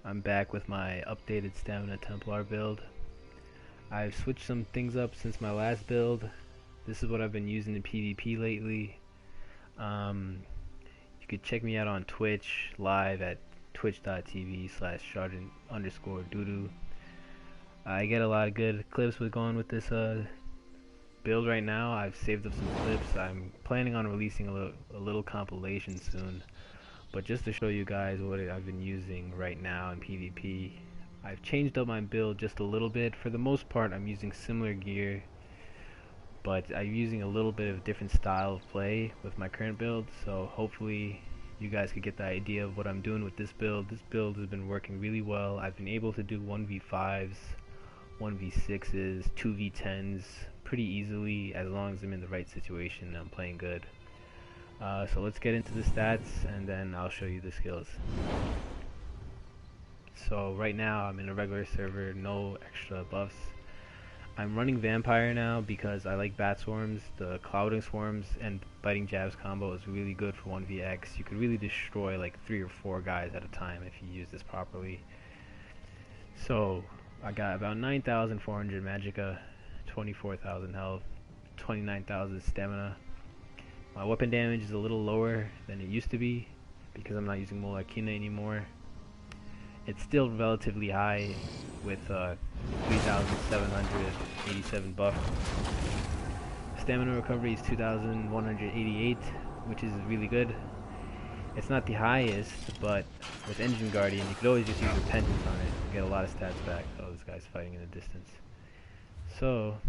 I'm back with my updated stamina Templar build. I've switched some things up since my last build. This is what I've been using in PvP lately. You could check me out on Twitch live at twitch.tv/sergeant_doodoo. I get a lot of good clips with going with this build right now. I've saved up some clips. I'm planning on releasing a little compilation soon. But just to show you guys what I've been using right now in PvP, I've changed up my build just a little bit. For the most part, I'm using similar gear, but I'm using a little bit of different style of play with my current build, so hopefully you guys could get the idea of what I'm doing with this build. This build has been working really well. I've been able to do 1v5s, 1v6s, 2v10s pretty easily as long as I'm in the right situation and I'm playing good. So let's get into the stats and then I'll show you the skills. So right now I'm in a regular server, no extra buffs. I'm running Vampire now because I like Bat Swarms. The Clouding Swarms and Biting Jabs combo is really good for 1vx. You could really destroy like 3 or 4 guys at a time if you use this properly. So I got about 9,400 magicka, 24,000 health, 29,000 stamina. My weapon damage is a little lower than it used to be because I'm not using Molakina anymore. It's still relatively high with 3,787 buff. Stamina recovery is 2,188, which is really good. It's not the highest, but with Engine Guardian you could always just use Repentance on it and get a lot of stats back. Oh, this guy's fighting in the distance. So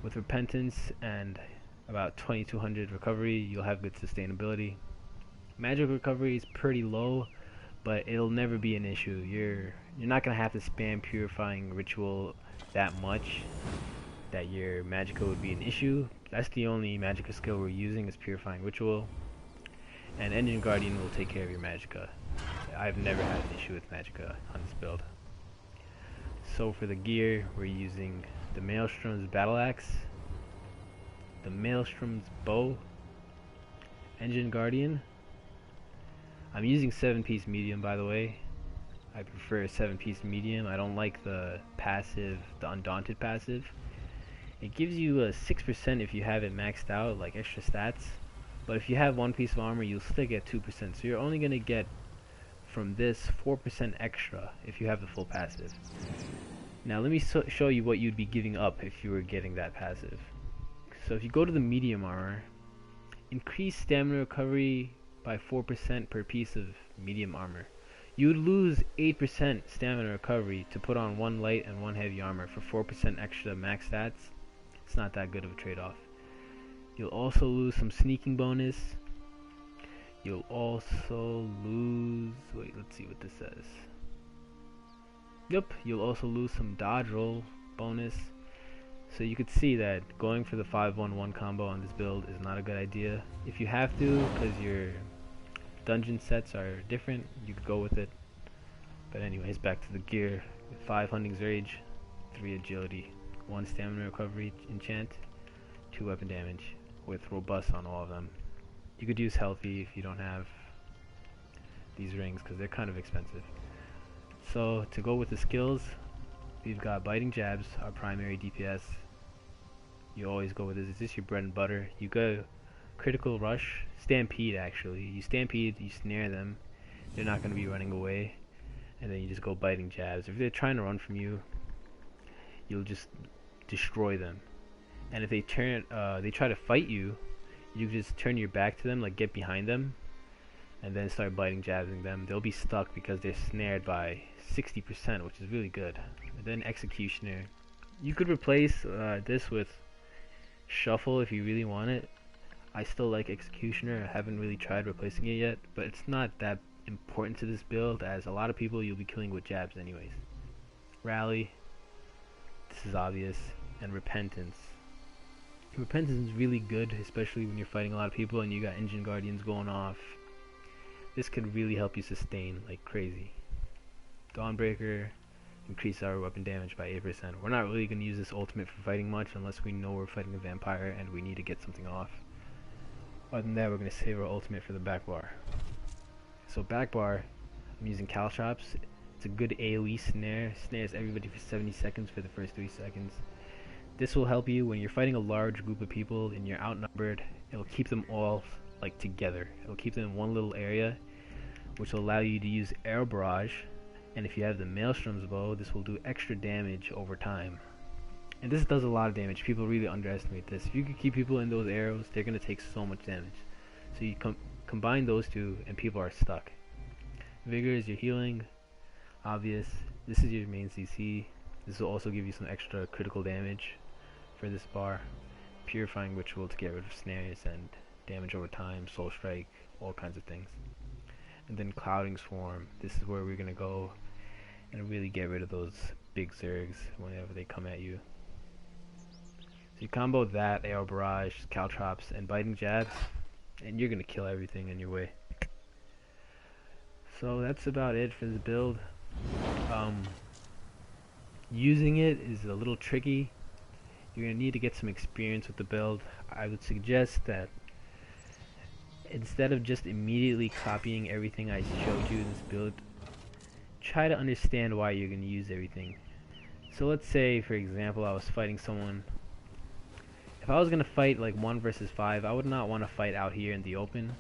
with Repentance and about 2,200 recovery, you'll have good sustainability. Magic recovery is pretty low, but it'll never be an issue. You're not gonna have to spam Purifying Ritual that much that your Magicka would be an issue. That's the only Magicka skill we're using is Purifying Ritual, and Engine Guardian will take care of your Magicka. I've never had an issue with Magicka on this build. So for the gear, we're using the Maelstrom's Battle Axe, the Maelstrom's Bow, Engine Guardian. I'm using 7-piece medium, by the way. I prefer a 7-piece medium. I don't like the passive, the Undaunted passive. It gives you a 6% if you have it maxed out, like extra stats. But if you have 1 piece of armor, you'll still get 2%. So you're only going to get from this 4% extra if you have the full passive. Now let me show you what you'd be giving up if you were getting that passive. So if you go to the medium armor, increase stamina recovery by 4% per piece of medium armor. You would lose 8% stamina recovery to put on 1 light and 1 heavy armor for 4% extra max stats. It's not that good of a trade-off. You'll also lose some sneaking bonus. You'll also lose... wait, let's see what this says. Yep, you'll also lose some dodge roll bonus. So you could see that going for the 5-1-1 combo on this build is not a good idea. If you have to, because your dungeon sets are different, you could go with it. But anyways, back to the gear. 5 Hunting's Rage, 3 Agility, 1 Stamina Recovery enchant, 2 weapon damage, with Robust on all of them. You could use Healthy if you don't have these rings, because they're kind of expensive. So to go with the skills, we've got Biting Jabs, our primary DPS. You always go with this. Is this your bread and butter? You go Critical Rush, Stampede actually. You Stampede, you snare them. They're not going to be running away. And then you just go Biting Jabs. If they're trying to run from you, you'll just destroy them. And if they try to fight you, you just turn your back to them, like get behind them, and then start Biting Jabsing them. They'll be stuck because they're snared by 60%, which is really good. And then Executioner. You could replace this with Shuffle if you really want it. I still like Executioner. I haven't really tried replacing it yet, but it's not that important to this build as a lot of people you'll be killing with jabs anyways. Rally. This is obvious. And Repentance. Repentance is really good, especially when you're fighting a lot of people and you got Engine Guardians going off. This could really help you sustain like crazy. Dawnbreaker. Increase our weapon damage by 8%. We're not really going to use this ultimate for fighting much unless we know we're fighting a vampire and we need to get something off. Other than that, we're going to save our ultimate for the back bar. So back bar, I'm using Caltrops. It's a good AoE snare. Snares everybody for 70 seconds for the first 3 seconds. This will help you when you're fighting a large group of people and you're outnumbered. It'll keep them all like together. It'll keep them in one little area, which will allow you to use arrow barrage. And if you have the Maelstrom's bow, this will do extra damage over time. And this does a lot of damage. People really underestimate this. If you can keep people in those arrows, they're going to take so much damage. So you combine those two and people are stuck. Vigor is your healing. Obvious. This is your main CC. This will also give you some extra critical damage for this bar. Purifying Ritual to get rid of snares and damage over time. Soul Strike. All kinds of things. And then Clouding Swarm. This is where we're going to go and really get rid of those big Zergs whenever they come at you. So you combo that, Arrow Barrage, Caltrops, and Biting Jabs, and you're going to kill everything in your way. So that's about it for this build. Using it is a little tricky. You're going to need to get some experience with the build. I would suggest that instead of just immediately copying everything I showed you in this build, try to understand why you're going to use everything. So let's say, for example, I was fighting someone. If I was going to fight like 1 versus 5, I would not want to fight out here in the open.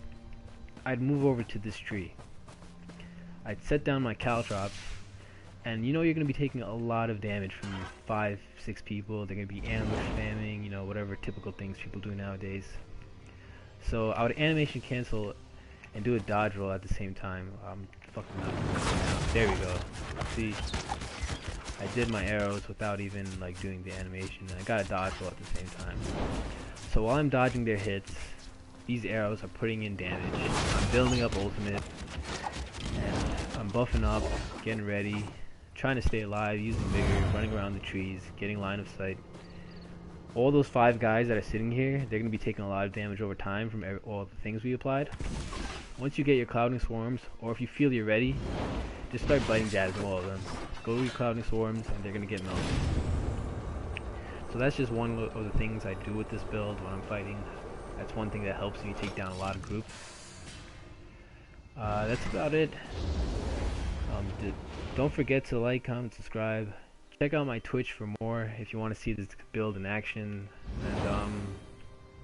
I'd move over to this tree. I'd set down my Caltrops, and you know you're going to be taking a lot of damage from 5, 6 people. They're going to be ambush spamming, you know, whatever typical things people do nowadays. So I would animation cancel and do a dodge roll at the same time. I'm fucking up. There we go. See, I did my arrows without even like doing the animation, and I got a dodge roll at the same time. So while I'm dodging their hits, these arrows are putting in damage. I'm building up ultimate, and I'm buffing up, getting ready, trying to stay alive, using vigor, running around the trees, getting line of sight. All those 5 guys that are sitting here, they're going to be taking a lot of damage over time from all the things we applied. Once you get your Clouding Swarms, or if you feel you're ready, just start biting jabs at all of them. Go to your Clouding Swarms, and they're going to get melted. So that's just one of the things I do with this build when I'm fighting. That's one thing that helps me take down a lot of groups. That's about it. Don't forget to like, comment, subscribe. Check out my Twitch for more if you want to see this build in action. And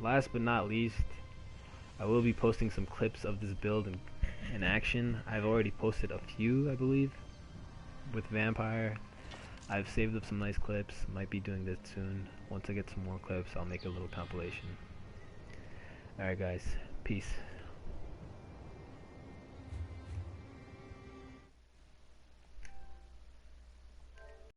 last but not least, I will be posting some clips of this build in action. I've already posted a few, I believe, with Vampire. I've saved up some nice clips. Might be doing this soon. Once I get some more clips, I'll make a little compilation. Alright guys, peace.